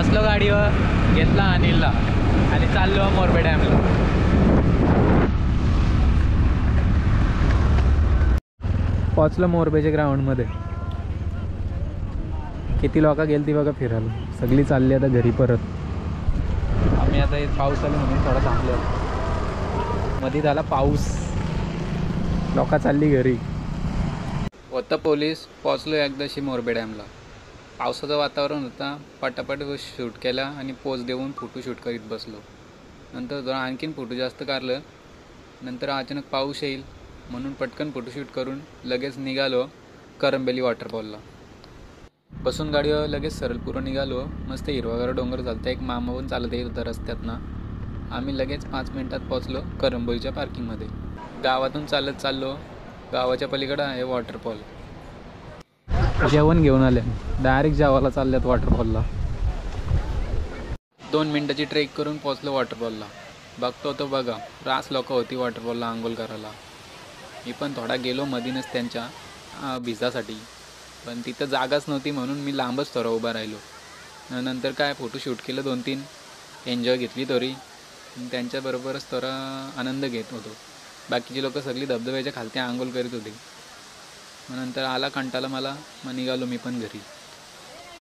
बसलो गाडीवर, घेतला अनिलला आणि चाललो मोरबे डॅमला. पोचलो मोरबेच्या ग्राउंडमध्ये. किती लोक गेली ती बघा फिरायला. सगळी चालली आता घरी परत. आम्ही आता पाऊस आला म्हणून थोडा थांबलो. मध्ये झाला पाऊस, लोक चालली घरी. होतं पोलीस. पोचलो एकदाशी मोरबे डॅमला. पावसाचं वातावरण होता. पटापट शूट केला आणि पोज देऊन फोटो शूट करीत बसलो. नंतर जरा आणखीन फोटो जास्त काढलं. नंतर अचानक पाऊस येईल म्हणून पटकन फोटोशूट करून लगेच निघालो करंबेली वॉटरफॉलला. बसून गाडीवर लगेच सरळपूर निघालो. मस्त हिरवागार डोंगर झालता. एक मामा पण चालत येत होता रस्त्यातनं. आम्ही लगेच 5 मिनिटात पोचलो करंबोलीच्या पार्किंगमध्ये. गावातून चालत चाललो. गावाच्या पलीकडं आहे वॉटरफॉल. जेवण घेऊन आले. डायरेक्ट जेवायला चालल्यात वॉटरफॉलला. 2 मिनिटाची ट्रेक करून पोचलो वॉटरफॉलला. बघतो तो बघा, रास लोक होती वॉटरफॉलला आंघोळ करायला. मी पण थोडा गेलो मधीनच त्यांच्या भिजासाठी, पण तिथं जागाच नव्हती म्हणून मी लांबच थोडा उभा राहिलो. नंतर काय फोटो शूट केलं 2-3, एन्जॉय घेतली थोडी. त्यांच्याबरोबरच थोडा आनंद घेत होतो. बाकीची लोक सगळी धबधब्याच्या खालती आंघोळ करीत होती. नंतर आला कंटाळा मला, मग निघालो मी पण घरी.